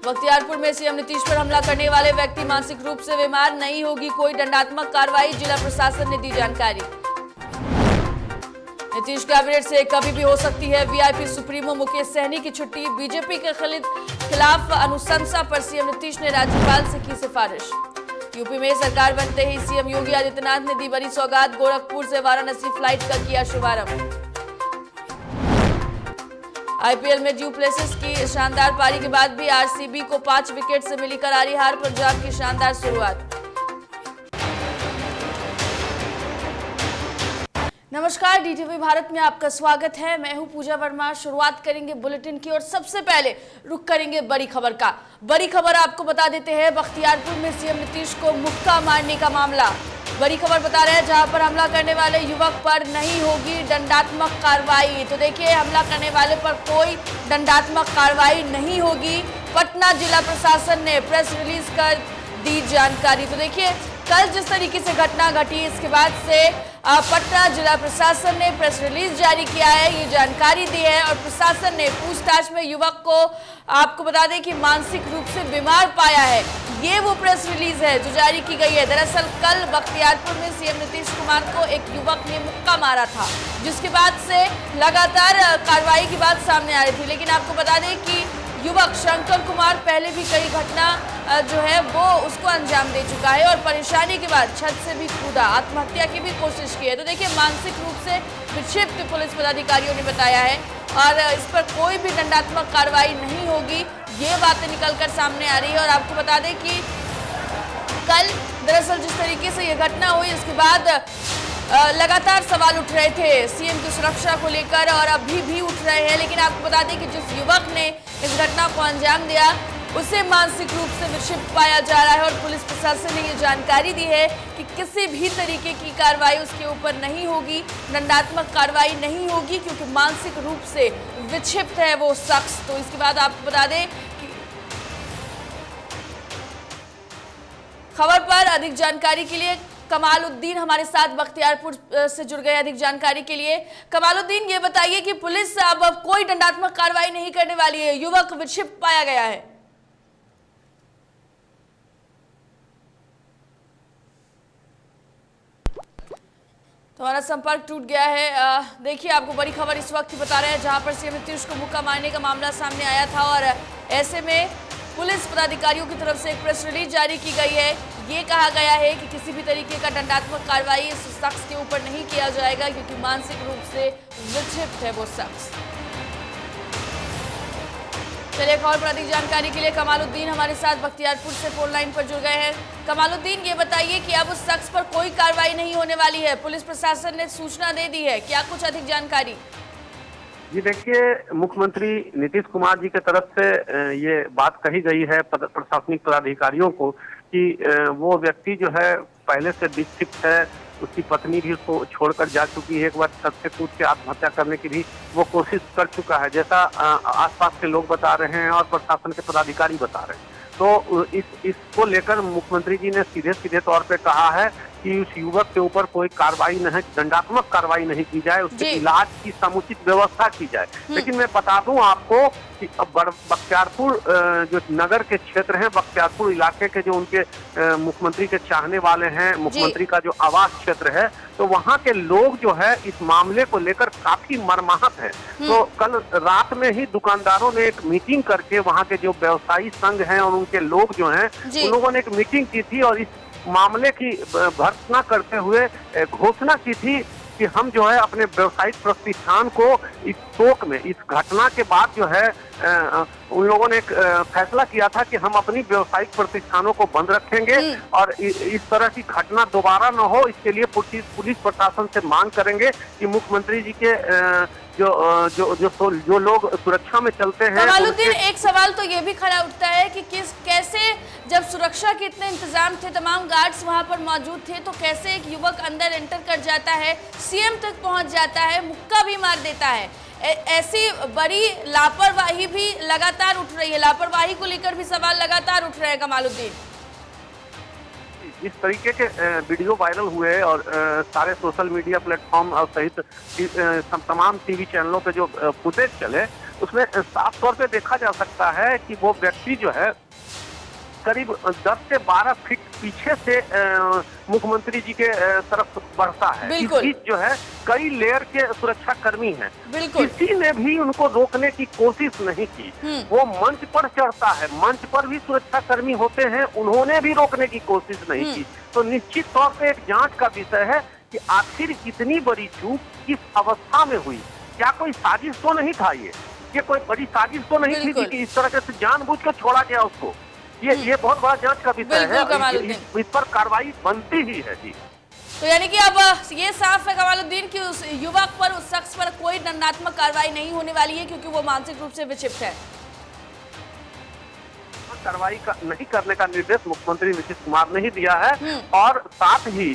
बख्तियारपुर में सीएम नीतीश पर हमला करने वाले व्यक्ति मानसिक रूप से बीमार, नहीं होगी कोई दंडात्मक कार्रवाई, जिला प्रशासन ने दी जानकारी। नीतीश कैबिनेट से कभी भी हो सकती है वीआईपी सुप्रीमो मुकेश सहनी की छुट्टी, बीजेपी के खिलाफ अनुशंसा पर सीएम नीतीश ने राज्यपाल से की सिफारिश। यूपी में सरकार बनते ही सीएम योगी आदित्यनाथ ने दी बड़ी सौगात, गोरखपुर से वाराणसी फ्लाइट का किया शुभारंभ। आईपीएल में ड्यू प्लेसिस की शानदार पारी के बाद भी आरसीबी को 5 विकेट से मिली करारी हार, पंजाब की शानदार शुरुआत। नमस्कार, डीटीवी भारत में आपका स्वागत है। मैं हूं पूजा वर्मा। शुरुआत करेंगे बुलेटिन की और सबसे पहले रुख करेंगे बड़ी खबर का। बड़ी खबर आपको बता देते हैं, बख्तियारपुर में सीएम नीतीश को मुक्का मारने का मामला। बड़ी खबर बता रहे हैं जहां पर हमला करने वाले युवक पर नहीं होगी दंडात्मक कार्रवाई। तो देखिए, हमला करने वाले पर कोई दंडात्मक कार्रवाई नहीं होगी। पटना जिला प्रशासन ने प्रेस रिलीज कर दी जानकारी। तो देखिए, कल जिस तरीके से घटना घटी, इसके बाद से पटना जिला प्रशासन ने प्रेस रिलीज जारी किया है, ये जानकारी दी है। और प्रशासन ने पूछताछ में युवक को आपको बता दें कि मानसिक रूप से बीमार पाया है। ये वो प्रेस रिलीज है जो जारी की गई है। दरअसल कल बख्तियारपुर में सीएम नीतीश कुमार को एक युवक ने मुक्का मारा था, जिसके बाद से लगातार कार्रवाई की बात सामने आ रही थी। लेकिन आपको बता दें कि युवक शंकर कुमार पहले भी कई घटना जो है वो उसको अंजाम दे चुका है और परेशानी के बाद छत से भी कूदा, आत्महत्या की भी कोशिश की है। तो देखिए, मानसिक रूप से विक्षिप्त पुलिस पदाधिकारियों ने बताया है और इस पर कोई भी दंडात्मक कार्रवाई नहीं होगी, ये बातें निकलकर सामने आ रही है। और आपको बता दें कि कल दरअसल जिस तरीके से ये घटना हुई, उसके बाद लगातार सवाल उठ रहे थे सीएम की सुरक्षा को लेकर और अभी भी उठ रहे हैं। लेकिन आपको बता दें कि जिस युवक ने इस घटना को अंजाम दिया, उसे मानसिक रूप से विक्षिप्त पाया जा रहा है और पुलिस प्रशासन ने ये जानकारी दी है कि किसी भी तरीके की कार्रवाई उसके ऊपर नहीं होगी, दंडात्मक कार्रवाई नहीं होगी, क्योंकि मानसिक रूप से विक्षिप्त है वो शख्स। तो इसके बाद आपको बता दें कि खबर पर अधिक जानकारी के लिए कमालुद्दीन हमारे साथ बख्तियारपुर से जुड़ गए। अधिक जानकारी के लिए कमालुद्दीन, ये बताइए कि पुलिस अब कोई दंडात्मक कार्रवाई नहीं करने वाली है, युवक विक्षिप्त पाया गया है। तो हमारा संपर्क टूट गया है। देखिए, आपको बड़ी खबर इस वक्त ही बता रहे हैं जहां पर सीएम नीतीश को मुक्का मारने का मामला सामने आया था और ऐसे में पुलिस पदाधिकारियों की तरफ से एक प्रेस रिलीज जारी की गई है। ये कहा गया है कि किसी भी तरीके का दंडात्मक कार्रवाई इस शख्स के ऊपर नहीं किया जाएगा, क्योंकि मानसिक रूप से विक्षिप्त है वो शख्स। चलिए, खबर पर अधिक जानकारी के लिए कमालुद्दीन हमारे साथ बख्तियारपुर से फोन लाइन पर जुड़ गए हैं। कमालुद्दीन, ये बताइए कि अब उस शख्स पर कोई कार्रवाई नहीं होने वाली है, पुलिस प्रशासन ने सूचना दे दी है, क्या कुछ अधिक जानकारी? जी देखिए, मुख्यमंत्री नीतीश कुमार जी की तरफ से ये बात कही गई है प्रशासनिक पदाधिकारियों को कि वो व्यक्ति जो है पहले से विक्षिप्त है, उसकी पत्नी भी उसको छोड़कर जा चुकी है, एक बार छत से कूद के आत्महत्या करने की भी वो कोशिश कर चुका है, जैसा आसपास के लोग बता रहे हैं और प्रशासन के पदाधिकारी बता रहे हैं। तो इसको लेकर मुख्यमंत्री जी ने सीधे सीधे तौर पे कहा है कि उस युवक के ऊपर कोई कार्रवाई नहीं, दंडात्मक कार्रवाई नहीं की जाए, उसके इलाज की समुचित व्यवस्था की जाए। लेकिन मैं बता दूं आपको कि बख्तियारपुर जो नगर के क्षेत्र हैं, बख्तियारपुर इलाके के जो उनके मुख्यमंत्री के चाहने वाले हैं, मुख्यमंत्री का जो आवास क्षेत्र है, तो वहाँ के लोग जो है इस मामले को लेकर काफी मर्माहत है। तो कल रात में ही दुकानदारों ने एक मीटिंग करके वहाँ के जो व्यवसायी संघ हैं और उनके लोग जो हैं, उन लोगों ने एक मीटिंग की थी और इस मामले की भर्त्सना करते हुए घोषणा की थी कि हम जो है अपने व्यवसायिक प्रतिष्ठान को इस शोक में, इस घटना के बाद जो है उन लोगों ने एक फैसला किया था कि हम अपनी व्यावसायिक प्रतिष्ठानों को बंद रखेंगे और इस तरह की घटना दोबारा न हो, इसके लिए पुलिस प्रशासन से मांग करेंगे कि मुख्यमंत्री जी के जो लोग सुरक्षा में चलते हैं। कमालुद्दीन, एक सवाल तो ये भी खड़ा उठता है कि कैसे जब सुरक्षा के इतने इंतजाम थे, तमाम गार्ड्स वहां पर मौजूद थे, तो कैसे एक युवक अंदर एंटर कर जाता है, सीएम तक पहुंच जाता है, मुक्का भी मार देता है। ऐसी बड़ी लापरवाही भी लगातार उठ रही है, लापरवाही को लेकर भी सवाल लगातार उठ रहे हैं कमालुद्दीन। जिस तरीके के वीडियो वायरल हुए और सारे सोशल मीडिया प्लेटफॉर्म और सहित तमाम टीवी चैनलों पे जो फुटेज चले, उसमें साफ तौर पे देखा जा सकता है कि वो व्यक्ति जो है करीब 10 से 12 फीट पीछे से मुख्यमंत्री जी के तरफ बढ़ता है। बिल्कुल। इस बीच जो है कई लेयर के सुरक्षा कर्मी हैं, बिल्कुल। किसी ने भी उनको रोकने की कोशिश नहीं की। वो मंच पर चढ़ता है, मंच पर भी सुरक्षा कर्मी होते हैं, उन्होंने भी रोकने की कोशिश नहीं की। तो निश्चित तौर पे एक जांच का विषय है कि आखिर इतनी बड़ी चूक किस अवस्था में हुई। क्या कोई साजिश तो नहीं था? ये कोई बड़ी साजिश तो नहीं थी कि इस तरह से जानबूझ कर छोड़ा गया उसको? ये बहुत बड़ा जांच का विषय है, इस पर कार्रवाई बनती ही है जी। तो यानी कि अब ये साफ है कमालुद्दीन कि उस युवक पर, उस शख्स पर कोई दंडात्मक कार्रवाई नहीं होने वाली है क्योंकि वो मानसिक रूप से विक्षिप्त है। कार्रवाई नहीं करने का निर्देश मुख्यमंत्री नीतीश कुमार ने ही दिया है और साथ ही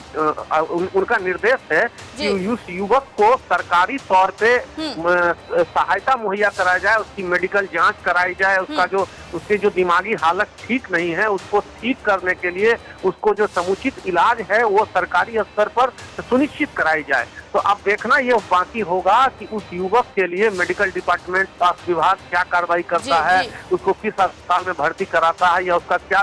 उनका निर्देश है कि उस युवक को सरकारी तौर पे सहायता मुहैया कराई जाए, उसकी मेडिकल जांच कराई जाए, उसकी जो दिमागी हालत ठीक नहीं है उसको ठीक करने के लिए उसको जो समुचित इलाज है वो सरकारी स्तर पर सुनिश्चित कराई जाए। तो अब देखना ये बाकी होगा कि उस युवक के लिए मेडिकल डिपार्टमेंट, स्वास्थ्य विभाग क्या कार्रवाई करता है, उसको किस अस्पताल में भर्ती कराता है या उसका क्या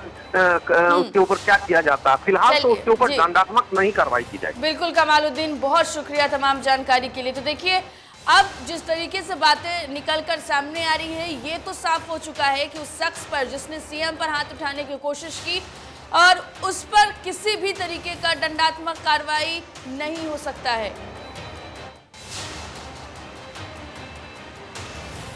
उसके ऊपर क्या किया जाता है। फिलहाल तो उसके ऊपर दंडात्मक नहीं कार्रवाई की जाएगी। बिल्कुल कमालुद्दीन, बहुत शुक्रिया तमाम जानकारी के लिए। तो देखिए अब जिस तरीके से बातें निकलकर सामने आ रही है ये तो साफ हो चुका है कि उस शख्स पर जिसने सीएम पर हाथ उठाने की कोशिश की और उस पर किसी भी तरीके का दंडात्मक कार्रवाई नहीं हो सकता है।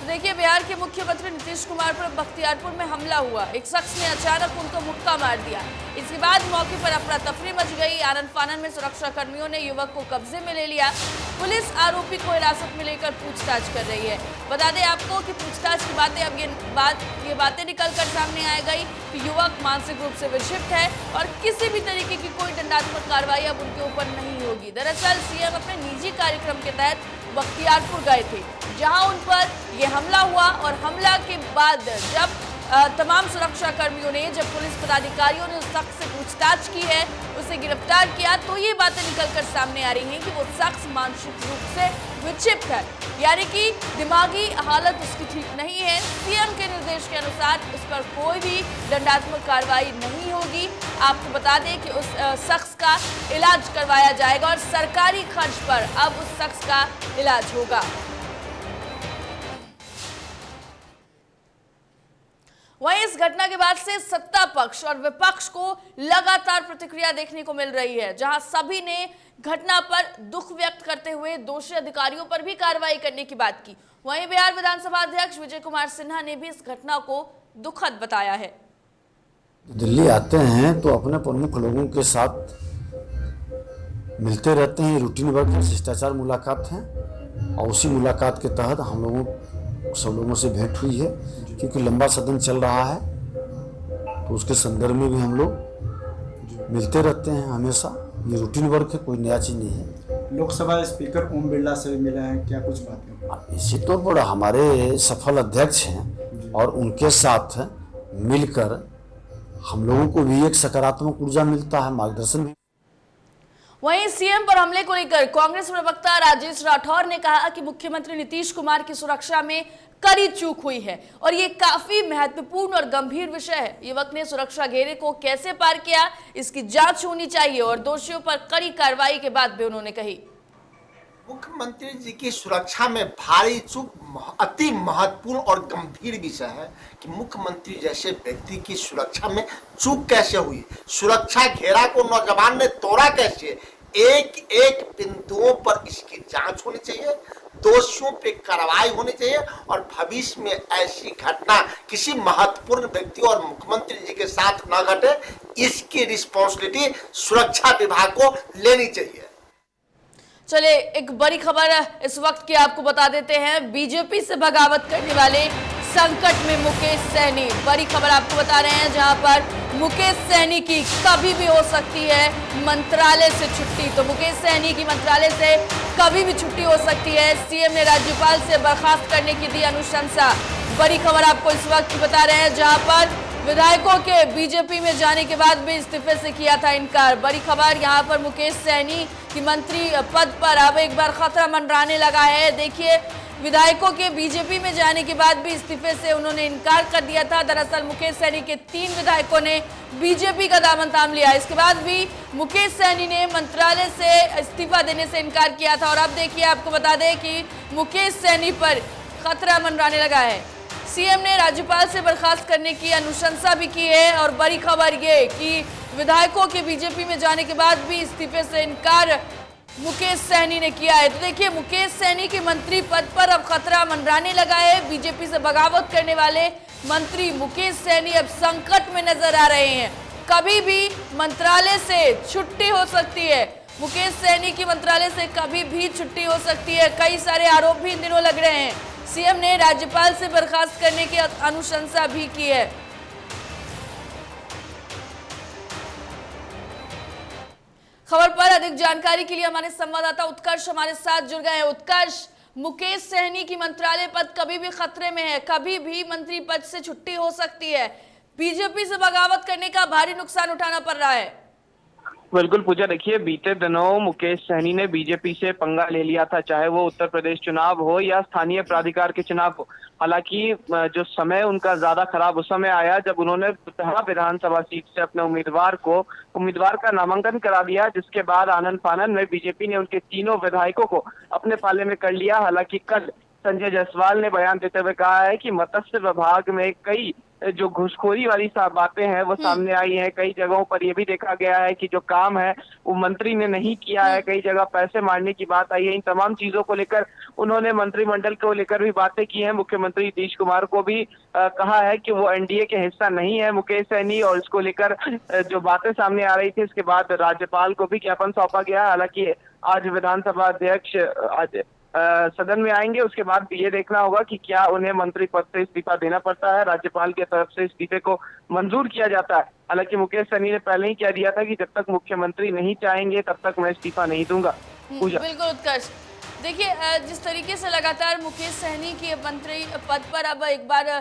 देखिए बिहार के मुख्यमंत्री नीतीश कुमार पर बख्तियारपुर में हमला हुआ, एक शख्स ने अचानक उनको मुक्का मार दिया। इसके बाद मौके पर अफरा तफरी मच गई। आनन फानन में सुरक्षा कर्मियों ने युवक को कब्जे में ले लिया। पुलिस आरोपी को हिरासत में लेकर पूछताछ कर रही है। बता दें आपको कि पूछताछ की बातें अब ये बातें निकलकर सामने आ गई कि युवक मानसिक रूप से विक्षिप्त है और किसी भी तरीके की कोई दंडात्मक कार्रवाई अब उनके ऊपर नहीं होगी। दरअसल सीएम अपने निजी कार्यक्रम के तहत बख्तियारपुर गए थे जहां उन पर यह हमला हुआ और हमला के बाद जब तमाम सुरक्षा कर्मियों ने, जब पुलिस पदाधिकारियों ने उस शख्स से पूछताछ की है, उसे गिरफ्तार किया, तो ये बातें निकलकर सामने आ रही हैं कि वो शख्स मानसिक रूप से विक्षिप्त है, यानी कि दिमागी हालत उसकी ठीक नहीं है। सीएम के निर्देश के अनुसार उस पर कोई भी दंडात्मक कार्रवाई नहीं होगी। आपको बता दें कि उस शख्स का इलाज करवाया जाएगा और सरकारी खर्च पर अब उस शख्स का इलाज होगा। वहीं इस घटना के बाद से सत्ता पक्ष और विपक्ष को लगातार प्रतिक्रिया देखने को मिल रही है, जहां सभी ने घटना पर दुख व्यक्त करते हुए दोषी अधिकारियों पर भी कार्रवाई करने की बात की। वहीं बिहार विधानसभा अध्यक्ष विजय कुमार सिन्हा ने भी इस घटना को दुखद बताया है। दिल्ली आते हैं तो अपने प्रमुख लोगों के साथ मिलते रहते हैं, रूटीन वर्क शिष्टाचार मुलाकात है और उसी मुलाकात के तहत हम लोगों सब लोगों से भेंट हुई है, क्योंकि लंबा सदन चल रहा है तो उसके संदर्भ में भी हम लोग मिलते रहते हैं हमेशा। ये रूटीन वर्क है, कोई नया चीज़ नहीं है। लोकसभा स्पीकर ओम बिरला से मिले हैं, क्या कुछ बात है? इसी तौर पर हमारे सफल अध्यक्ष हैं और उनके साथ मिलकर हम लोगों को भी एक सकारात्मक ऊर्जा मिलता है, मार्गदर्शन भी। वहीं सीएम पर हमले को लेकर कांग्रेस प्रवक्ता राजेश राठौर ने कहा कि मुख्यमंत्री नीतीश कुमार की सुरक्षा में कड़ी चूक हुई है और ये काफी महत्वपूर्ण और गंभीर विषय है। युवक ने सुरक्षा घेरे को कैसे पार किया, इसकी जांच होनी चाहिए और दोषियों पर कड़ी कार्रवाई के बाद भी उन्होंने कही। मुख्यमंत्री जी की सुरक्षा में भारी चूक अति महत्वपूर्ण और गंभीर विषय है कि मुख्यमंत्री जैसे व्यक्ति की सुरक्षा में चूक कैसे हुई, सुरक्षा घेरा को नौजवान ने तोड़ा कैसे, एक एक बिंदुओं पर इसकी जांच होनी चाहिए, दोषियों पे कार्रवाई होनी चाहिए और भविष्य में ऐसी घटना किसी महत्वपूर्ण व्यक्ति और मुख्यमंत्री जी के साथ न घटे, इसकी रिस्पॉन्सिबिलिटी सुरक्षा विभाग को लेनी चाहिए। चलिए एक बड़ी खबर इस वक्त की आपको बता देते हैं। बीजेपी से बगावत करने वाले संकट में मुकेश सहनी, बड़ी खबर आपको बता रहे हैं, जहां पर मुकेश सहनी की कभी भी हो सकती है मंत्रालय से छुट्टी। तो मुकेश सहनी की मंत्रालय से कभी भी छुट्टी हो सकती है। सीएम ने राज्यपाल से बर्खास्त करने की दी अनुशंसा। बड़ी खबर आपको इस वक्त बता रहे हैं, जहां पर विधायकों के बीजेपी में जाने के बाद भी इस्तीफे से किया था इनकार। बड़ी खबर यहां पर मुकेश सहनी की मंत्री पद पर अब एक बार खतरा मंडराने लगा है। देखिए विधायकों के बीजेपी में जाने के बाद भी इस्तीफे से उन्होंने इनकार कर दिया था। दरअसल मुकेश सहनी के 3 विधायकों ने बीजेपी का दामन थाम लिया। इसके बाद भी मुकेश सहनी ने मंत्रालय से इस्तीफा देने से इनकार किया था। और अब देखिए, आपको बता दें कि मुकेश सहनी पर खतरा मंडराने लगा है। सीएम ने राज्यपाल से बर्खास्त करने की अनुशंसा भी की है। और बड़ी खबर ये कि विधायकों के बीजेपी में जाने के बाद भी इस्तीफे से इनकार मुकेश सहनी ने किया है। तो देखिए, मुकेश सहनी के मंत्री पद पर अब खतरा मंडराने लगा है। बीजेपी से बगावत करने वाले मंत्री मुकेश सहनी अब संकट में नजर आ रहे हैं। कभी भी मंत्रालय से छुट्टी हो सकती है। मुकेश सहनी की मंत्रालय से कभी भी छुट्टी हो सकती है। कई सारे आरोप भी इन दिनों लग रहे हैं। सीएम ने राज्यपाल से बर्खास्त करने की अनुशंसा भी की है। खबर पर अधिक जानकारी के लिए हमारे संवाददाता उत्कर्ष हमारे साथ जुड़ गए हैं। उत्कर्ष, मुकेश सहनी की मंत्रालय पद कभी भी खतरे में है, कभी भी मंत्री पद से छुट्टी हो सकती है। बीजेपी से बगावत करने का भारी नुकसान उठाना पड़ रहा है। बिल्कुल पूजा, देखिए बीते दिनों मुकेश सहनी ने बीजेपी से पंगा ले लिया था, चाहे वो उत्तर प्रदेश चुनाव हो या स्थानीय प्राधिकार के चुनाव हो। हालांकि जो समय उनका ज्यादा खराब उस समय आया जब उन्होंने विधानसभा सीट से अपने उम्मीदवार का नामांकन करा दिया, जिसके बाद आनन फानन में बीजेपी ने उनके तीनों विधायकों को अपने पाले में कर लिया। हालांकि कल संजय जायसवाल ने बयान देते हुए कहा है कि मत्स्य विभाग में कई जो घुसखोरी वाली बातें हैं वो सामने आई हैं। कई जगहों पर ये भी देखा गया है कि जो काम है वो मंत्री ने नहीं किया है। कई जगह पैसे मारने की बात आई है। इन तमाम चीजों को लेकर उन्होंने मंत्रिमंडल को लेकर भी बातें की हैं। मुख्यमंत्री नीतीश कुमार को भी कहा है कि वो एनडीए के हिस्सा नहीं है मुकेश सहनी, और इसको लेकर जो बातें सामने आ रही थी, इसके बाद राज्यपाल को भी ज्ञापन सौंपा गया। हालांकि आज विधानसभा अध्यक्ष आज सदन में आएंगे, उसके बाद ये देखना होगा कि क्या उन्हें मंत्री पद से इस्तीफा देना पड़ता है, राज्यपाल की तरफ से इस्तीफे को मंजूर किया जाता है। हालांकि मुकेश सहनी ने पहले ही कह दिया था कि जब तक मुख्यमंत्री नहीं चाहेंगे तब तक मैं इस्तीफा नहीं दूंगा। बिल्कुल उत्कर्ष, देखिए जिस तरीके से लगातार मुकेश सहनी के मंत्री पद पर अब एक बार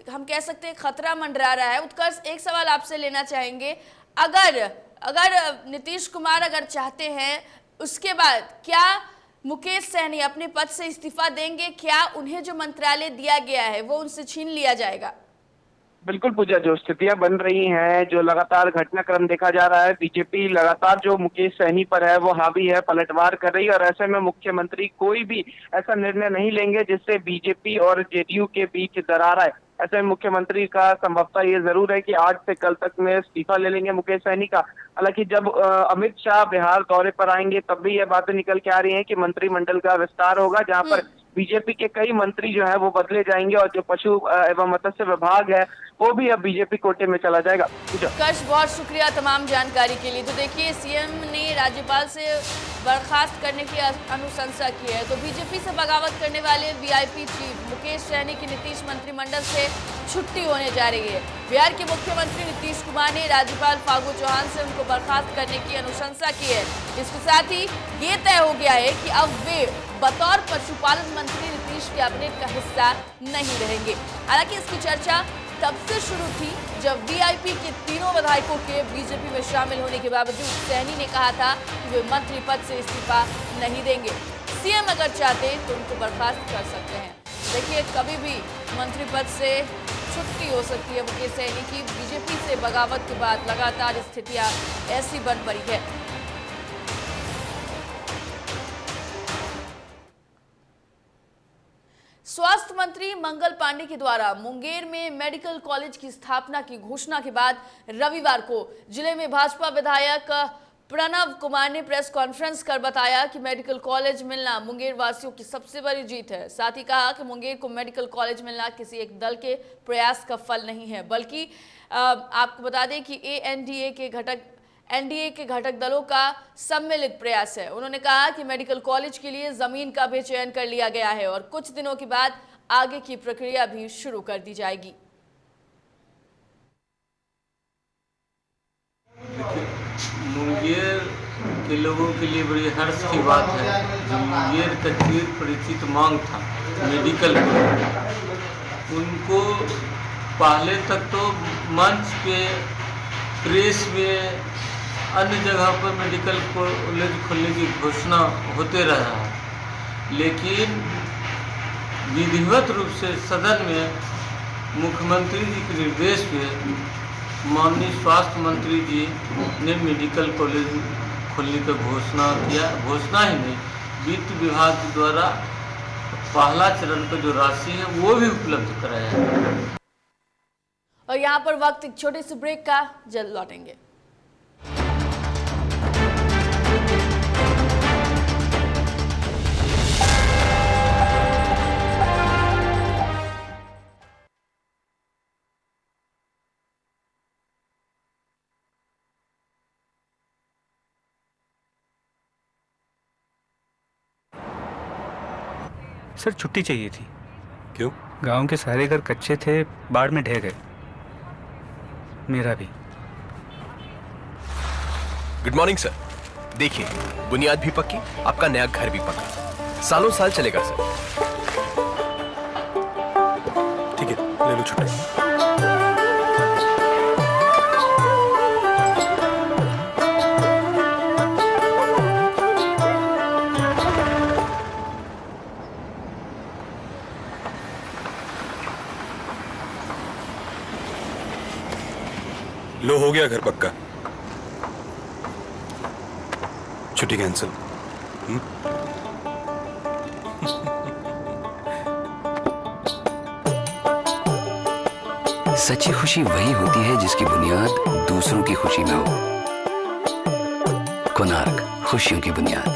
हम कह सकते हैं खतरा मंडरा रहा है। उत्कर्ष, एक सवाल आपसे लेना चाहेंगे, अगर नीतीश कुमार अगर चाहते हैं, उसके बाद क्या मुकेश सहनी अपने पद से इस्तीफा देंगे? क्या उन्हें जो मंत्रालय दिया गया है वो उनसे छीन लिया जाएगा? बिल्कुल पूजा, जो स्थितियां बन रही हैं, जो लगातार घटनाक्रम देखा जा रहा है, बीजेपी लगातार जो मुकेश सहनी पर है वो हावी है, पलटवार कर रही है। और ऐसे में मुख्यमंत्री कोई भी ऐसा निर्णय नहीं लेंगे जिससे बीजेपी और जेडीयू के बीच दरार आए। ऐसे में मुख्यमंत्री का संभवतः ये जरूर है कि आज से कल तक में इस्तीफा ले लेंगे मुकेश सहनी का। हालांकि जब अमित शाह बिहार दौरे पर आएंगे तब भी ये बातें निकल के आ रही हैं कि मंत्रिमंडल का विस्तार होगा, जहां पर बीजेपी के कई मंत्री जो है वो बदले जाएंगे और जो पशु एवं मत्स्य विभाग है वो भी अब बीजेपी कोटे में चला जाएगा। कर्ष, बहुत शुक्रिया तमाम जानकारी के लिए। तो देखिए, सीएम ने राज्यपाल से बर्खास्त करने की अनुशंसा की है। तो बीजेपी से बगावत करने वाले वीआईपी चीफ मुकेश सहनी की नीतीश मंत्रिमंडल से छुट्टी होने जा रही है। बिहार के मुख्यमंत्री नीतीश कुमार ने राज्यपाल फागू चौहान से उनको बर्खास्त करने की अनुशंसा की है। इसके साथ ही ये तय हो गया है कि अब वे बतौर पशुपालन मंत्री नीतीश कैबिनेट का हिस्सा नहीं रहेंगे। हालांकि इसकी चर्चा तब से शुरू थी जब वीआईपी के तीनों विधायकों के बीजेपी में शामिल होने के बावजूद सहनी ने कहा था कि वे मंत्री पद से इस्तीफा नहीं देंगे। सीएम अगर चाहते तो उनको बर्खास्त कर सकते हैं। देखिए, कभी भी मंत्री पद से छुट्टी हो सकती है मुकेश सहनी की। बीजेपी से बगावत के बाद लगातार स्थितियां ऐसी बन पड़ी है। स्वास्थ्य मंत्री मंगल पांडे के द्वारा मुंगेर में मेडिकल कॉलेज की स्थापना की घोषणा के बाद रविवार को जिले में भाजपा विधायक प्रणव कुमार ने प्रेस कॉन्फ्रेंस कर बताया कि मेडिकल कॉलेज मिलना मुंगेर वासियों की सबसे बड़ी जीत है। साथ ही कहा कि मुंगेर को मेडिकल कॉलेज मिलना किसी एक दल के प्रयास का फल नहीं है, बल्कि आपको बता दें कि एनडीए के घटक दलों का सम्मिलित प्रयास है। उन्होंने कहा कि मेडिकल कॉलेज के लिए जमीन का भी चयन कर लिया गया है और कुछ दिनों के बाद आगे की प्रक्रिया भी शुरू कर दी जाएगी। मुंगेर के लोगों के लिए बड़ी हर्ष की बात है। जो मुंगेर का चिर परिचित मांग था मेडिकल उनको पहले तक तो मंच पे, प्रेस में, अन्य जगह पर मेडिकल कॉलेज खोलने की घोषणा होते रहा, लेकिन विधिवत रूप से सदन में मुख्यमंत्री जी के निर्देश पे माननीय स्वास्थ्य मंत्री जी ने मेडिकल कॉलेज खोलने की घोषणा किया। घोषणा ही नहीं, वित्त विभाग द्वारा पहला चरण का जो राशि है वो भी उपलब्ध कराया है। और यहाँ पर वक्त एक छोटे से ब्रेक का, जल्द लौटेंगे। सर छुट्टी चाहिए थी। क्यों? गांव के सारे घर कच्चे थे, बाढ़ में ढह गए, मेरा भी। Good morning sir. देखिए, बुनियाद भी पक्की, आपका नया घर भी पक्का, सालों साल चलेगा सर। ठीक है, ले लो छुट्टी। लो, हो गया घर पक्का। छुट्टी कैंसिल। सच्ची खुशी वही होती है जिसकी बुनियाद दूसरों की खुशी में हो। कोणार्क, खुशियों की बुनियाद।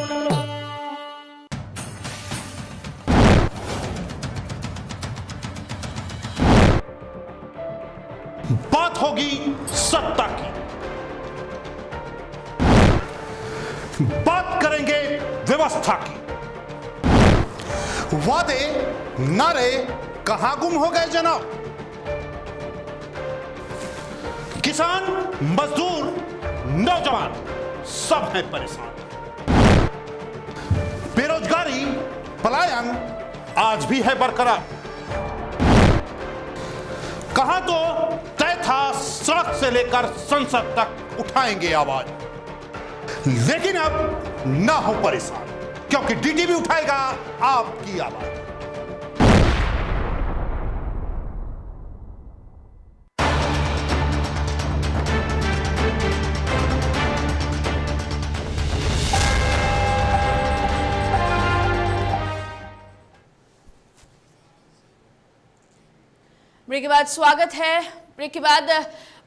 बात होगी सत्ता की, बात करेंगे व्यवस्था की। वादे नारे कहां गुम हो गए जनाब? किसान, मजदूर, नौजवान सब हैं परेशान। बेरोजगारी, पलायन आज भी है बरकरार। कहां तो तय था सड़क से लेकर संसद तक उठाएंगे आवाज, लेकिन अब ना हो परेशान, क्योंकि डीडी भी उठाएगा आपकी आवाज। ब्रेक के बाद स्वागत है। ब्रेक के बाद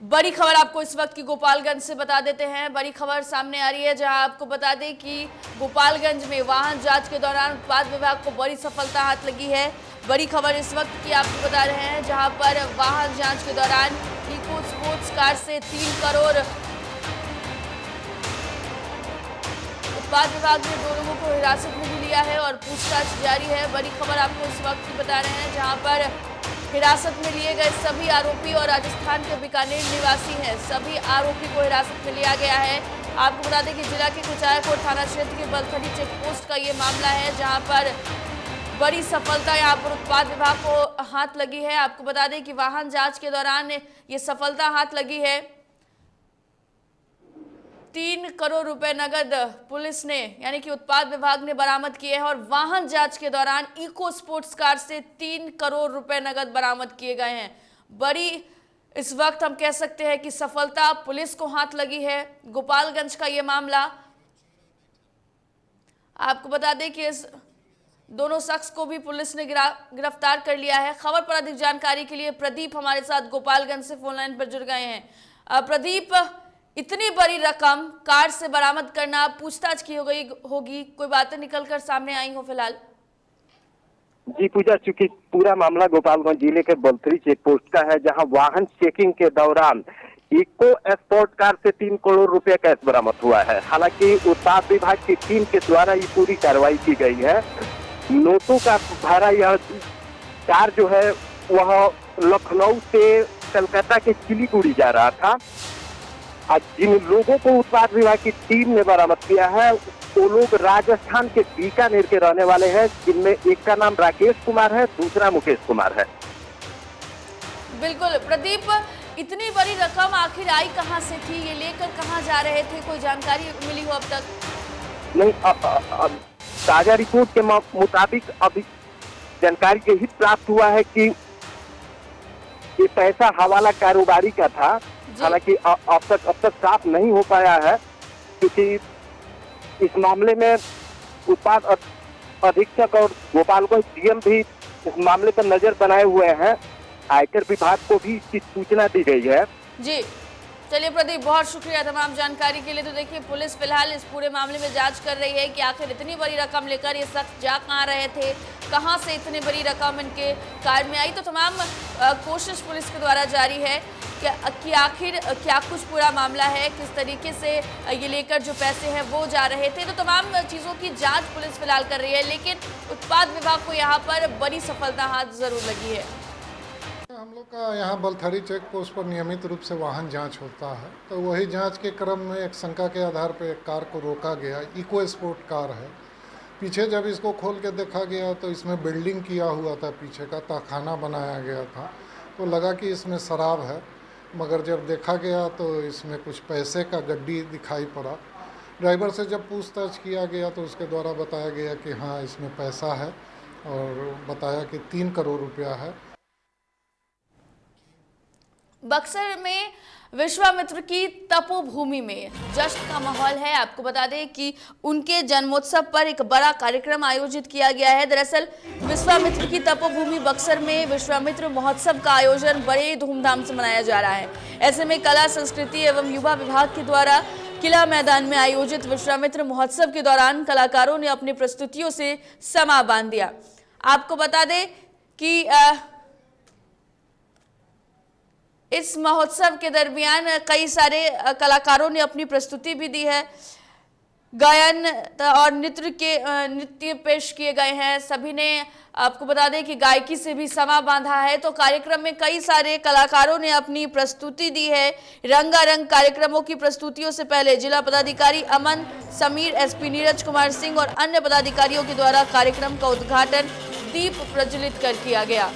बड़ी खबर आपको इस वक्त की गोपालगंज से बता देते हैं। बड़ी खबर सामने आ रही है, जहां आपको बता दें कि गोपालगंज में वाहन जांच के दौरान उत्पाद विभाग को बड़ी सफलता हाथ लगी है। बड़ी खबर इस वक्त की आपको बता रहे हैं, जहां पर वाहन जांच के दौरान इको स्पोर्ट्स कार से 3 करोड़ उत्पाद विभाग ने 2 लोगों को हिरासत में भी लिया है और पूछताछ जारी है। बड़ी खबर आपको इस वक्त की बता रहे हैं, जहां पर हिरासत में लिए गए सभी आरोपी और राजस्थान के बीकानेर निवासी हैं। सभी आरोपी को हिरासत में लिया गया है। आपको बता दें कि जिला के कुचायकोट थाना क्षेत्र के बलथड़ी चेक पोस्ट का ये मामला है, जहां पर बड़ी सफलता यहाँ पर उत्पाद विभाग को हाथ लगी है। आपको बता दें कि वाहन जांच के दौरान ये सफलता हाथ लगी है। 3 करोड़ रुपए नगद पुलिस ने यानी कि उत्पाद विभाग ने बरामद किए हैं और वाहन जांच के दौरान इको स्पोर्ट्स कार से 3 करोड़ रुपए नगद बरामद किए गए हैं। बड़ी इस वक्त हम कह सकते हैं कि सफलता पुलिस को हाथ लगी है। गोपालगंज का ये मामला, आपको बता दें कि इस दोनों शख्स को भी पुलिस ने गिरफ्तार कर लिया है। खबर पर अधिक जानकारी के लिए प्रदीप हमारे साथ गोपालगंज से फोन लाइन पर जुड़ गए हैं। प्रदीप, इतनी बड़ी रकम कार से बरामद करना, पूछताछ की होगी, कोई बातें निकलकर सामने आई हो फिलहाल? जी पूजा, चूंकि पूरा मामला गोपालगंज जिले के बलथड़ी चेक पोस्ट का है, जहां वाहन चेकिंग के दौरान इको स्पोर्ट कार से 3 करोड़ रुपए कैश बरामद हुआ है। हालांकि उत्पाद विभाग की टीम के द्वारा ये पूरी कार्रवाई की गई है। नोटों का भरा यह कार जो है वह लखनऊ से कलकत्ता के सिलीगुड़ी जा रहा था। आज जिन लोगों को उत्पाद विभाग की टीम ने बरामद किया है वो लोग राजस्थान के बीकानेर के रहने वाले हैं, जिनमें एक का नाम राकेश कुमार है, दूसरा मुकेश कुमार है। बिल्कुल प्रदीप, इतनी बड़ी रकम आखिर आई कहां से थी? ये लेकर कहां जा रहे थे? कोई जानकारी मिली हो अब तक? नहीं, ताजा रिपोर्ट के मुताबिक अभी जानकारी यही प्राप्त हुआ है कि ये पैसा हवाला कारोबारी का था। हालांकि अब तक साफ नहीं हो पाया है, क्योंकि इस मामले में उत्पाद अधीक्षक और गोपालगंज डीएम भी इस मामले पर नजर बनाए हुए हैं। आयकर विभाग को भी इसकी सूचना दी गई है। जी चलिए प्रदीप, बहुत शुक्रिया तमाम जानकारी के लिए। तो देखिए, पुलिस फिलहाल इस पूरे मामले में जांच कर रही है कि आखिर इतनी बड़ी रकम लेकर ये शख्स जा कहाँ रहे थे, कहाँ से इतनी बड़ी रकम इनके कार में आई। तो तमाम कोशिश पुलिस के द्वारा जारी है कि आखिर क्या कुछ पूरा मामला है, किस तरीके से ये लेकर जो पैसे हैं वो जा रहे थे। तो तमाम चीज़ों की जाँच पुलिस फिलहाल कर रही है, लेकिन उत्पाद विभाग को यहाँ पर बड़ी सफलता हाथ जरूर लगी है। हम लोग का यहाँ बलथरी चेक पोस्ट पर नियमित रूप से वाहन जांच होता है, तो वही जांच के क्रम में एक शंका के आधार पर एक कार को रोका गया। इको स्पोर्ट कार है। पीछे जब इसको खोल के देखा गया तो इसमें बिल्डिंग किया हुआ था, पीछे का तहखाना बनाया गया था। तो लगा कि इसमें शराब है, मगर जब देखा गया तो इसमें कुछ पैसे का गड्डी दिखाई पड़ा। ड्राइवर से जब पूछताछ किया गया तो उसके द्वारा बताया गया कि हाँ, इसमें पैसा है, और बताया कि 3 करोड़ रुपया है। बक्सर में विश्वामित्र की तपोभूमि में जश्न का माहौल है। आपको बता दें कि उनके जन्मोत्सव पर एक बड़ा कार्यक्रम आयोजित किया गया है। दरअसल विश्वामित्र की तपोभूमि बक्सर में विश्वामित्र महोत्सव का आयोजन बड़े धूमधाम से मनाया जा रहा है। ऐसे में कला, संस्कृति एवं युवा विभाग के द्वारा किला मैदान में आयोजित विश्वामित्र महोत्सव के दौरान कलाकारों ने अपनी प्रस्तुतियों से समा बांध दिया। आपको बता दें कि इस महोत्सव के दरमियान कई सारे कलाकारों ने अपनी प्रस्तुति भी दी है। गायन और नृत्य पेश किए गए हैं। सभी ने, आपको बता दें कि गायकी से भी समा बांधा है। तो कार्यक्रम में कई सारे कलाकारों ने अपनी प्रस्तुति दी है। रंगारंग कार्यक्रमों की प्रस्तुतियों से पहले जिला पदाधिकारी अमन समीर, एसपी नीरज कुमार सिंह और अन्य पदाधिकारियों के द्वारा कार्यक्रम का उद्घाटन दीप प्रज्वलित कर किया गया।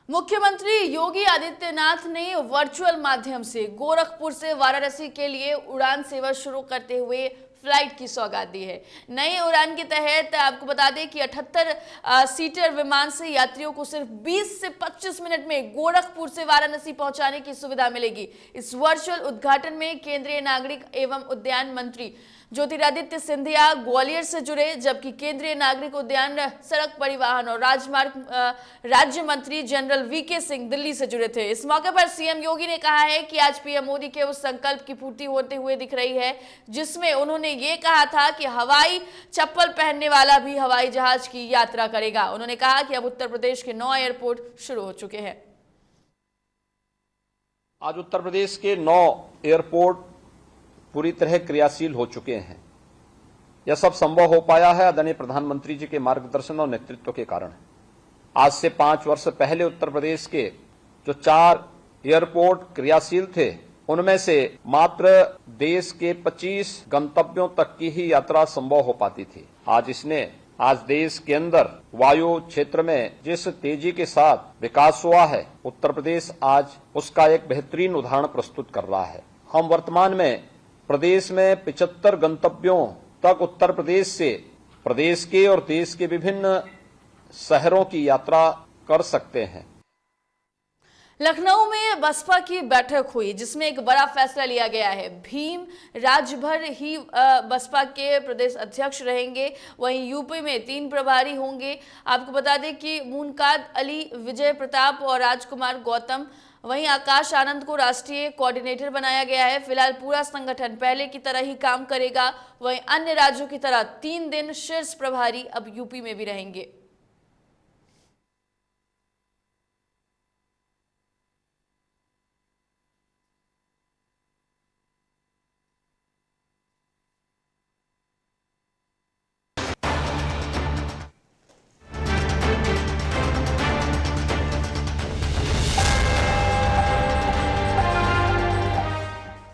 मुख्यमंत्री योगी आदित्यनाथ ने वर्चुअल माध्यम से गोरखपुर से वाराणसी के लिए उड़ान सेवा शुरू करते हुए फ्लाइट की सौगात दी है। नई उड़ान के तहत आपको बता दें कि 78 सीटर विमान से यात्रियों को सिर्फ 20 से 25 मिनट में गोरखपुर से वाराणसी पहुंचाने की सुविधा मिलेगी। इस वर्चुअल उद्घाटन में केंद्रीय नागरिक एवं उद्यान मंत्री ज्योतिरादित्य सिंधिया ग्वालियर से जुड़े, जबकि केंद्रीय नागरिक उद्यान, सड़क परिवहन और राजमार्ग राज्य मंत्री जनरल वीके सिंह दिल्ली से जुड़े थे। इस मौके पर सीएम योगी ने कहा है कि आज पीएम मोदी के उस संकल्प की पूर्ति होते हुए दिख रही है जिसमें उन्होंने ये कहा था कि हवाई चप्पल पहनने वाला भी हवाई जहाज की यात्रा करेगा। उन्होंने कहा कि अब उत्तर प्रदेश के 9 एयरपोर्ट शुरू हो चुके हैं। आज उत्तर प्रदेश के 9 एयरपोर्ट पूरी तरह क्रियाशील हो चुके हैं। यह सब संभव हो पाया है आदरणीय प्रधानमंत्री जी के मार्गदर्शन और नेतृत्व के कारण। आज से 5 वर्ष पहले उत्तर प्रदेश के जो 4 एयरपोर्ट क्रियाशील थे, उनमें से मात्र देश के 25 गंतव्यों तक की ही यात्रा संभव हो पाती थी। आज देश के अंदर वायु क्षेत्र में जिस तेजी के साथ विकास हुआ है, उत्तर प्रदेश आज उसका एक बेहतरीन उदाहरण प्रस्तुत कर रहा है। हम वर्तमान में प्रदेश में 75 गंतव्यों तक उत्तर प्रदेश से प्रदेश के और देश के विभिन्न शहरों की यात्रा कर सकते हैं। लखनऊ में बसपा की बैठक हुई जिसमें एक बड़ा फैसला लिया गया है। भीम राज्यभर ही बसपा के प्रदेश अध्यक्ष रहेंगे। वहीं यूपी में 3 प्रभारी होंगे। आपको बता दें कि मुनकाद अली, विजय प्रताप और राजकुमार गौतम, वहीं आकाश आनंद को राष्ट्रीय कोऑर्डिनेटर बनाया गया है। फिलहाल पूरा संगठन पहले की तरह ही काम करेगा। वहीं अन्य राज्यों की तरह 3 दिन शीर्ष प्रभारी अब यूपी में भी रहेंगे।